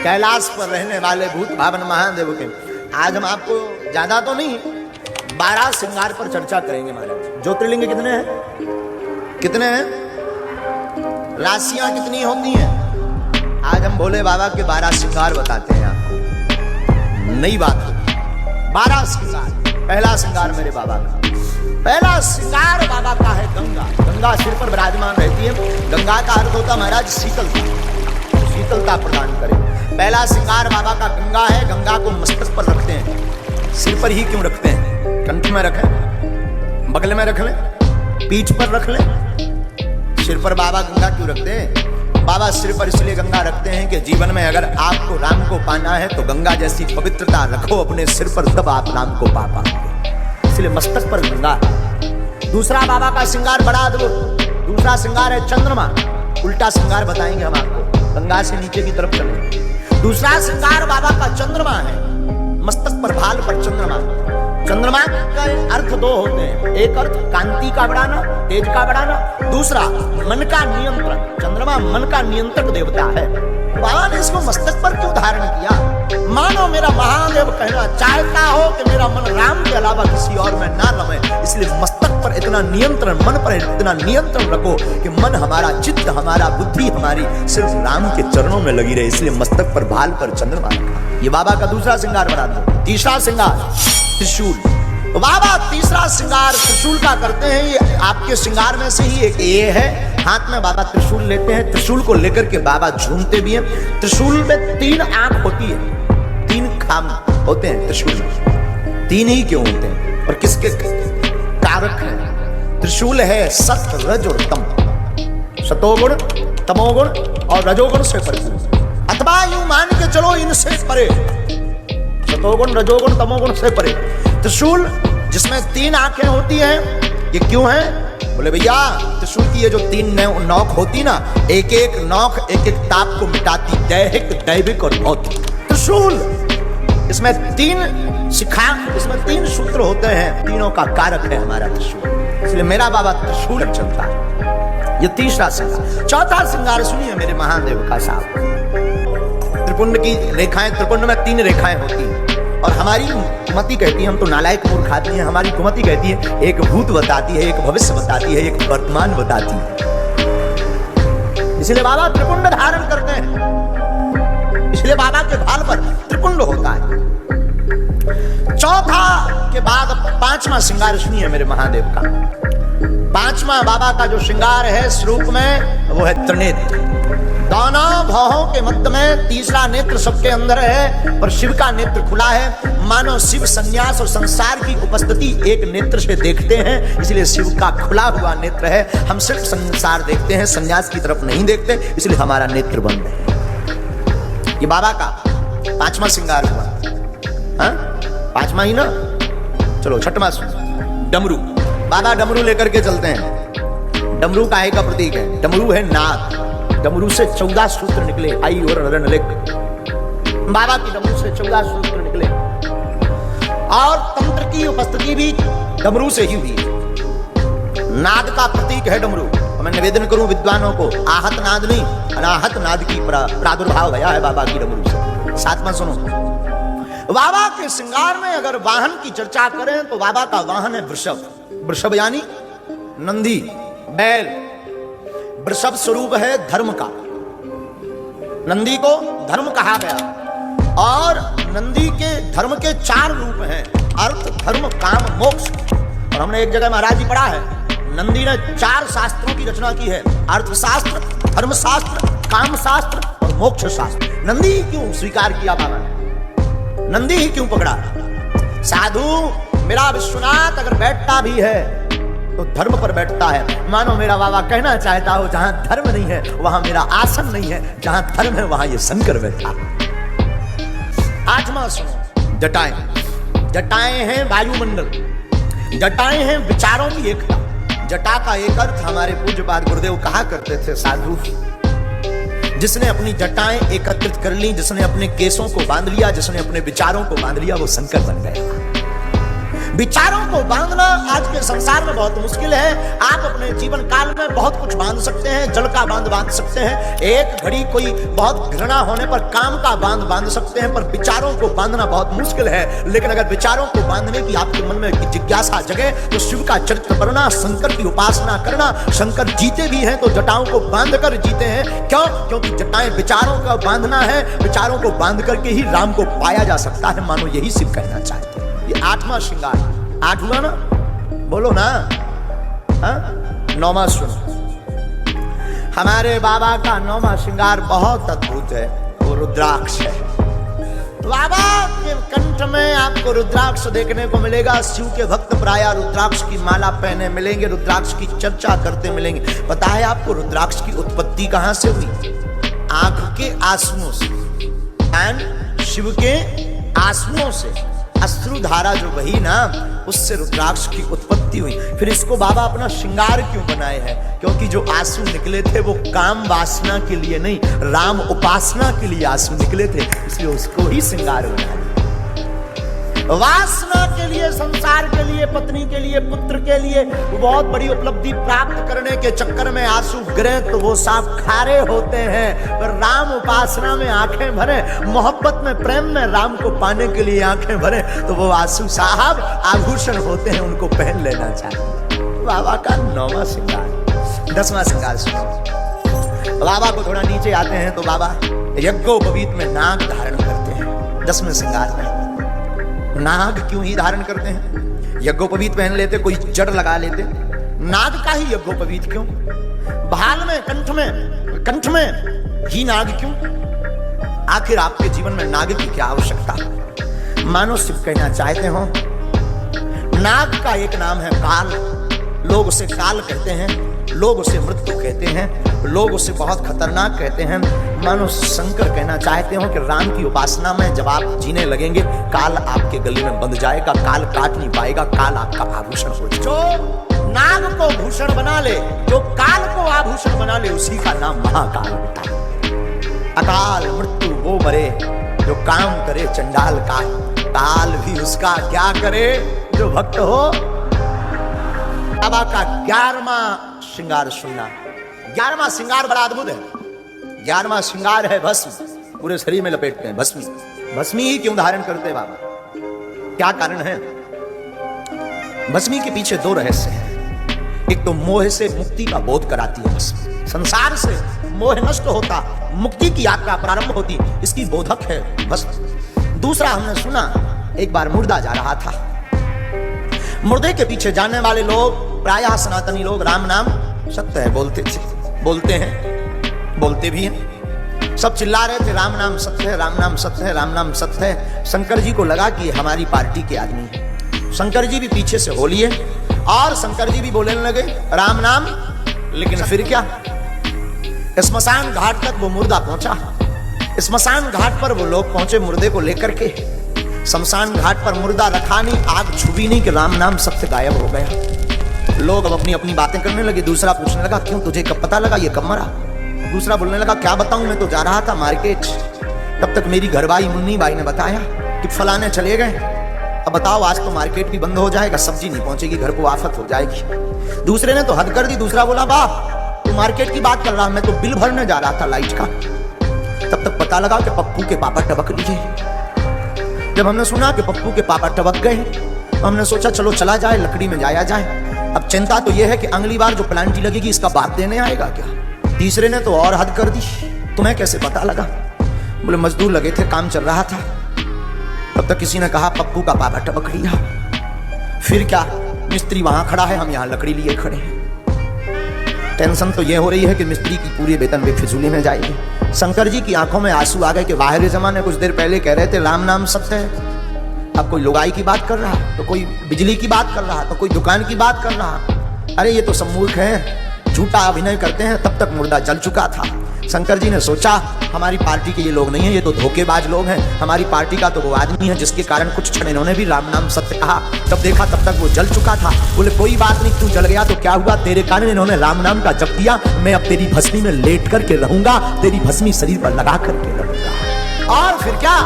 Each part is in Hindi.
कैलाश पर रहने वाले भूत भावन महादेव के आज हम आपको ज्यादा तो नहीं 12 श्रृंगार पर चर्चा करेंगे महाराज। ज्योतिर्लिंग कितने हैं? कितने हैं? राशियां कितनी होती हैं? आज हम भोले बाबा के 12 श्रृंगार बताते हैं आपको। नई बात होगी 12 श्रृंगार। पहला श्रृंगार मेरे बाबा का, पहला श्रृंगार बाबा का है गंगा। गंगा सिर पर विराजमान रहती है। गंगा का अर्थ होता महाराज शीतलता, शीतलता प्रदान करे। पहला श्रृंगार बाबा का गंगा है। गंगा को मस्तक पर रखते हैं। सिर पर ही क्यों रखते हैं? कंठ में रखें, बगल में रख लें, पीठ पर रख लें। सिर पर बाबा गंगा क्यों रखते हैं? बाबा सिर पर इसलिए गंगा रखते हैं कि जीवन में अगर आपको राम को पाना है तो गंगा जैसी पवित्रता रखो अपने सिर पर, तब आप राम को पा पाओगे। इसलिए मस्तक पर गंगा। दूसरा बाबा का श्रृंगार बड़ा अद्भुत। दूसरा श्रृंगार है चंद्रमा। उल्टा श्रृंगार बताएंगे हम आपको, गंगा से नीचे की तरफ चलेंगे। दूसरा श्रृंगार बाबा का चंद्रमा है। मस्तक पर भाल पर चंद्रमा। चंद्रमा का अर्थ दो होते हैं। एक अर्थ कांति का बढ़ाना, तेज का बढ़ाना। दूसरा मन का नियंत्रण। चंद्रमा मन का नियंत्रक देवता है। बाबा ने इसको मस्तक पर क्यों धारण किया? मानो मेरा महादेव कहना चाहता हो कि मेरा मन राम के अलावा किसी और में ना रमे, इसलिए मस्तक पर इतना नियंत्रण, मन पर इतना नियंत्रण रखो कि मन हमारा, चित्त हमारा, बुद्धि हमारी सिर्फ राम के चरणों में लगी रहे। इसलिए मस्तक पर भाल पर चंद्रमा रखा। ये बाबा का दूसरा श्रृंगार बना दो। तीसरा श्रृंगार त्रिशूल। तो बाबा तीसरा श्रृंगार त्रिशूल का करते हैं। ये आपके श्रृंगार में से ही एक ये है। हाथ में बाबा त्रिशूल लेते हैं। त्रिशूल को लेकर के बाबा झूमते भी हैं। त्रिशूल में 3 आंख होती है, 3 खाम होते हैं त्रिशूल में। 3 ही क्यों होते हैं और किसके कारक हैं? त्रिशूल है सत, रज और तम। सतोगुण, तमोगुण और रजोगुण से परिपूर्ण, अथवा यूं मान के चलो इनसे परे, सतोगुण, रजोगुण, तमोगुण से परे। त्रिशूल जिसमें 3 आंखें होती हैं, ये क्यों है? बोले भैया त्रिशूल की ये जो 3 नोक होती ना, एक एक नोक एक एक ताप को मिटाती, दैहिक, दैविक और भौतिक। त्रिशूल इसमें 3 शिखा, इसमें 3 सूत्र होते हैं। तीनों का कारक है हमारा त्रिशूल। इसलिए मेरा बाबा त्रिशूल चलता है। ये तीसरा श्रृंगार। चौथा श्रृंगार सुनिए मेरे महादेव का साहब। त्रिपुंड की रेखाएं, त्रिपुंड में 3 रेखाएं होती हैं और हमारी कुमति कहती है, हम तो नालायक मूर्ख आदमी हैं, हमारी कुमति कहती है एक भूत बताती है, एक भविष्य बताती है, एक वर्तमान बताती है। इसलिए बाबा त्रिपुंड धारण करते हैं। इसलिए बाबा के भाल पर त्रिपुंड होता है। चौथा के बाद 5वां श्रृंगार सुनिए मेरे महादेव का। 5वां बाबा का जो श्रृंगार है स्वरूप में, वो है त्रिनेत्र। दोनों भौहों के मध्य में तीसरा नेत्र सबके अंदर है, पर शिव का नेत्र खुला है। मानो शिव संन्यास और संसार की उपस्थिति एक नेत्र से देखते हैं, इसलिए शिव का खुला हुआ नेत्र है। हम सिर्फ संसार देखते हैं, संन्यास की तरफ नहीं देखते, इसलिए हमारा नेत्र बंद है। ये बाबा का 5वां श्रृंगार हुआ। हाँ 5वां ही ना। चलो 6वां डमरू। बाबा डमरू लेकर के चलते हैं। डमरू काहे का प्रतीक है? डमरू है नाग। डमरू से 14 सूत्र निकले। आई और रणलिक, बाबा की डमरू से 14 सूत्र निकले और तंत्र की उपस्थिति भी डमरू से ही हुई। नाद का प्रतीक है डमरू। तो मैं निवेदन करूं विद्वानों को, आहत नाद नहीं, अनाहत नाद की प्रादुर्भाव भया है बाबा की डमरू से। 7वां सुनो। बाबा के श्रृंगार में अगर वाहन की चर्चा करें तो बाबा का वाहन है वृषभ। वृषभ यानी नंदी, बैल। वृषभ स्वरूप है धर्म का। नंदी को धर्म कहा गया और नंदी के धर्म के 4 रूप हैं, अर्थ, धर्म, काम, मोक्ष। और हमने एक जगह महाराज जी पढ़ा है, नंदी ने 4 शास्त्रों की रचना की है, अर्थशास्त्र, धर्मशास्त्र, काम शास्त्र और मोक्ष शास्त्र। नंदी ही क्यों स्वीकार किया बाबा ने? नंदी ही क्यों पकड़ा? साधु मेरा विश्वनाथ अगर बैठता भी है तो धर्म पर बैठता है। मानो मेरा बाबा कहना चाहता हो, जहां धर्म नहीं है वहां मेरा आसन नहीं है, जहां धर्म है वहां ये शंकर बैठा। 8वां सुनो। जटाएं। जटाएं हैं वायुमंडल। जटाएं हैं विचारों की एकता। जटा का एक अर्थ हमारे पूज्यपाद गुरुदेव कहा करते थे, साधु जिसने अपनी जटाएं एकत्रित कर ली, जिसने अपने केसों को बांध लिया, जिसने अपने विचारों को बांध लिया, वो शंकर बन गया। विचारों को बांधना आज के संसार में बहुत मुश्किल है। आप अपने जीवन काल में बहुत कुछ बांध सकते हैं, जल का बांध सकते हैं, एक घड़ी कोई बहुत घृणा होने पर काम का बांध सकते हैं, पर विचारों को बांधना बहुत मुश्किल है। लेकिन अगर विचारों को बांधने की आपके मन में जिज्ञासा जगे तो शिव का चरित्र पढ़ना, शंकर की उपासना करना। शंकर जीते भी हैं तो जटाओं को बांध कर जीते हैं। क्यों? क्योंकि जटाएं विचारों का बांधना है, विचारों को बांध करके ही राम को पाया जा सकता है। मानो यही शिव कहना चाहते हैं। ये 8वां श्रृंगार, 8 हुआ ना, बोलो ना, हाँ? 9वां सुनो। हमारे बाबा का 9वां श्रृंगार बहुत अद्भुत है, वो रुद्राक्ष है। बाबा के कंठ में आपको रुद्राक्ष देखने को मिलेगा। शिव के भक्त प्रायः रुद्राक्ष की माला पहने मिलेंगे, रुद्राक्ष की चर्चा करते मिलेंगे। पता है आपको रुद्राक्ष की उत्पत्ति कहां से हुई? आंख के आंसुओं से, एंड शिव के आंसुओं से अश्रुधारा जो बही ना, उससे रुद्राक्ष की उत्पत्ति हुई। फिर इसको बाबा अपना श्रृंगार क्यों बनाए हैं? क्योंकि जो आंसू निकले थे वो काम वासना के लिए नहीं, राम उपासना के लिए आंसू निकले थे, इसलिए उसको ही श्रृंगार बनाया। वासना के लिए, संसार के लिए, पत्नी के लिए, पुत्र के लिए बहुत बड़ी उपलब्धि प्राप्त करने के चक्कर में आंसू गिरे तो वो साफ खारे होते हैं। पर राम उपासना में आंखें भरे, मोहब्बत में, प्रेम में राम को पाने के लिए आंखें भरे तो वो आंसू साहब आभूषण होते हैं, उनको पहन लेना चाहिए। बाबा का 9वां श्रृंगार। 10वां श्रृंगार सुनो। बाबा को थोड़ा नीचे आते हैं तो बाबा यज्ञोपवीत में नाग धारण करते हैं। 10वें श्रृंगार में नाग क्यों ही धारण करते हैं? यज्ञोपवीत पहन लेते, कोई जड़ लगा लेते, नाग का ही यज्ञोपवीत क्यों? भाल में, कंठ में ही नाग क्यों? आखिर आपके जीवन में नाग की क्या आवश्यकता? मानो शिव कहना चाहते हो, नाग का एक नाम है काल। लोग उसे काल कहते हैं, लोग उसे मृत्यु कहते हैं, लोग उसे बहुत खतरनाक कहते हैं। मानो शंकर कहना चाहते हो कि राम की उपासना में जब आप जीने लगेंगे, काल आपके गले में बंध जाएगा, काल काट नहीं पाएगा, काल आपका आभूषण हो जाएगा। जो नाग को भूषण बना ले, जो काल को आभूषण बना ले, उसी का नाम महाकाल होता है। अकाल मृत्यु वो मरे जो काम करे चंडाल का, काल भी उसका क्या करे जो भक्त हो। बाबा का 11वां श्रृंगार सुनना। 11वां श्रृंगार बड़ा अद्भुत है। 11वां श्रृंगार है भस्म। पूरे शरीर में लपेटते हैं भस्मी। भस्मी ही क्यों धारण करते हैं बाबा? क्या कारण है? भस्मी के पीछे 2 रहस्य हैं। एक तो मोह से मुक्ति का बोध कराती है भस्मी, संसार से मोह नष्ट होता, मुक्ति की यात्रा प्रारंभ होती, इसकी बोधक है भस्म। दूसरा हमने सुना, एक बार मुर्दा जा रहा था, मुर्दे के पीछे जाने वाले लोग प्रायः सनातनी लोग राम नाम सत्य है बोलते थे, बोलते हैं, बोलते भी हैं। सब चिल्ला रहे थे राम नाम सत्य है, राम नाम सत्य है, राम नाम सत्य है। शंकर जी को लगा कि हमारी पार्टी के आदमी है। शंकर जी भी पीछे से हो लिए और शंकर जी भी बोलने लगे राम नाम। लेकिन फिर क्या, स्मशान घाट तक वो मुर्दा पहुंचा। स्मशान घाट पर वो लोग पहुंचे मुर्दे को लेकर के। शमशान घाट पर मुर्दा रखा नहीं, आग छुपी नहीं कि राम नाम सत्य गायब हो गया। लोग अब अपनी अपनी बातें करने लगे। दूसरा पूछने लगा क्यों, तुझे कब पता लगा, ये कब मरा? दूसरा बोलने लगा क्या बताऊं, मैं तो जा रहा था मार्केट, तब तक मेरी घरवाई मुन्नी बाई ने बताया कि फलाने चले गए। अब बताओ आज तो मार्केट भी बंद हो जाएगा, सब्जी नहीं पहुंचेगी, घर को आफत हो जाएगी। दूसरे ने तो हद कर दी। दूसरा बोला वाह तू मार्केट की बात कर रहा, मैं तो बिल भरने जा रहा था लाइट का। तब तक पता लगा कि पप्पू के पापा टबक लिए। जब हमने सुना कि पप्पू के पापा टबक गए, हमने सोचा चलो चला जाए, लकड़ी में जाया जाए। अब चिंता तो यह है कि अगली बार जो प्लांटी लगेगी इसका बाप देने आएगा क्या। तीसरे ने तो और हद कर दी, तुम्हें कैसे पता लगा? बोले मजदूर लगे थे, काम चल रहा था। तब तक किसी ने कहा पप्पू का पापा टबक लिया। फिर क्या, मिस्त्री वहां खड़ा है, हम यहाँ लकड़ी लिए खड़े हैं। टेंशन तो यह हो रही है कि मिस्त्री की पूरी वेतन बेफिजूली में जाएगी। शंकर जी की आंखों में आंसू आ गए कि बाहरी जमाने कुछ देर पहले कह रहे थे राम नाम सत्य है, अब कोई लुगाई की बात कर रहा, तो कोई बिजली की बात कर रहा, तो कोई दुकान की बात कर रहा। अरे ये तो सब मूर्ख हैं, झूठा अभिनय करते हैं। तब तक मुर्दा जल चुका था। शंकर जी ने सोचा हमारी पार्टी के ये लोग नहीं है, ये तो धोखेबाज लोग हैं। हमारी पार्टी का तो वो आदमी है जिसके कारण कुछ क्षण इन्होंने भी राम नाम सत्य कहा। तब देखा तब तक वो जल चुका था। बोले कोई बात नहीं, तू जल गया तो क्या हुआ, तेरे कारण इन्होंने राम नाम का जप दिया। मैं अब तेरी भस्मी में लेट करके रहूंगा, तेरी भस्मी शरीर पर लगा करके रहूंगा। और फिर क्या,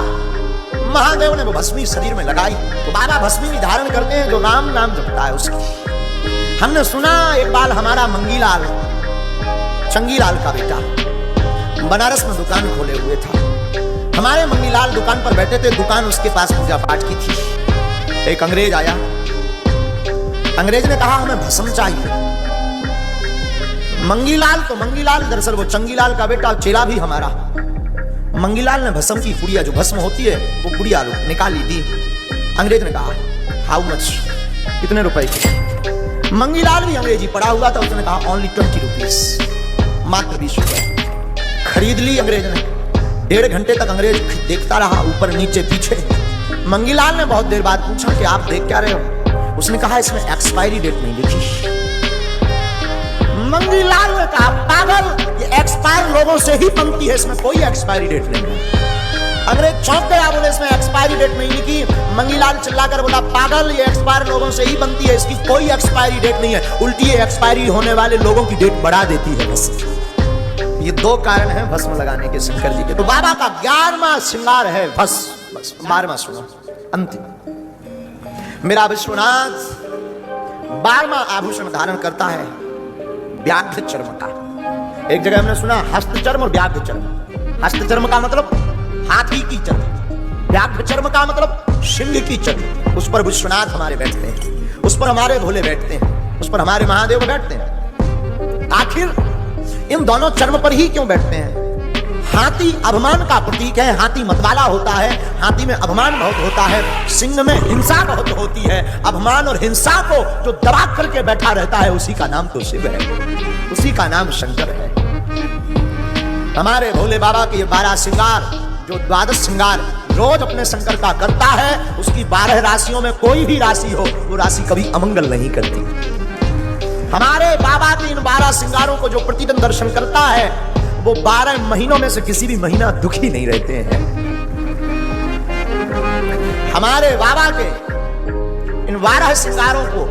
महादेव ने वो भस्मी शरीर में लगाई तो बाबा भस्मी भी धारण करते हैं जो राम नाम जपता है उसकी। हमने सुना एक बार हमारा मंगीलाल, चंगीलाल का बेटा, बनारस में दुकान खोले हुए था। हमारे मंगीलाल दुकान पर बैठे थे, दुकान उसके पास पूजा पाठ की थी। एक अंग्रेज आया, अंग्रेज ने कहा हमें भस्म चाहिए। मंगीलाल तो मंगीलाल, दरअसल वो चंगीलाल का बेटा, चेला भी हमारा। मंगीलाल ने भस्म की पुड़िया, जो भस्म होती है वो पुड़िया निकाली दी। अंग्रेज ने कहा हाउ मच, कितने रुपए की? मंगीलाल भी अंग्रेजी पढ़ा हुआ था, उसने कहा ओनली 20 रुपीज, मात्र 20 रुपए। खरीद ली अंग्रेज ने। 1.5 घंटे तक अंग्रेज देखता रहा, ऊपर नीचे पीछे। मंगीलाल ने बहुत देर बाद पूछा कि आप देख क्या रहे हो? उसने कहा इसमें एक्सपायरी डेट नहीं लिखी। मंगीलाल ने कहा पागल, ये एक्सपायर लोगों से ही बनती है, इसमें कोई एक्सपायरी डेट नहीं है। अंग्रेज चौंक गया, बोले इसमें एक्सपायरी डेट नहीं लिखी। मंगीलाल चिल्लाकर बोला पागल, ये एक्सपायर लोगों से ही बनती है, इसकी कोई एक्सपायरी डेट नहीं है, उल्टी ये एक्सपायरी होने वाले लोगों की डेट बढ़ा देती है बस। ये 2 कारण हैं भस्म लगाने के शंकर जी के। तो बाबा का 11वां श्रृंगार है भस्म। बस 12वां सुनो, अंतिम। मेरा विश्वनाथ 12वां आभूषण धारण करता है व्याघ्र चर्म का। एक जगह हमने सुना हस्त चर्म और व्याघ्र चर्म। हस्त चर्म का मतलब हाथी की चर्म, व्याघ्र चर्म का मतलब सिंह की चर्म। उस पर विश्वनाथ हमारे बैठते हैं, उस पर हमारे भोले बैठते हैं, उस पर हमारे महादेव बैठते हैं। आखिर इन दोनों चर्म पर ही क्यों बैठते हैं? हाथी अभिमान का प्रतीक है, हाथी मतवाला होता है, हाथी में अभिमान बहुत होता है, सिंह में हिंसा बहुत होती है। अभिमान और हिंसा को जो दबा करके बैठा रहता है उसी का नाम तो शिव है, उसी का नाम शंकर है। हमारे भोले बाबा के ये 12 श्रृंगार, जो 12 श्रृंगार रोज अपने शंकर का करता है, उसकी 12 राशियों में कोई भी राशि हो, वो राशि कभी अमंगल नहीं करती। हमारे बाबा के इन 12 श्रृंगारों को जो प्रतिदिन दर्शन करता है, वो 12 महीनों में से किसी भी महीना दुखी नहीं रहते हैं। हमारे बाबा के इन 12 श्रृंगारों को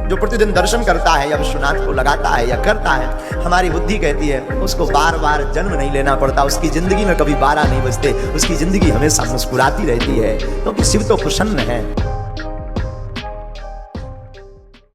जो प्रतिदिन दर्शन करता है या विश्वनाथ को लगाता है या करता है, हमारी बुद्धि कहती है उसको बार बार जन्म नहीं लेना पड़ता, उसकी जिंदगी में कभी 12 नहीं बजते, उसकी जिंदगी हमेशा मुस्कुराती रहती है, क्योंकि शिव तो प्रसन्न है।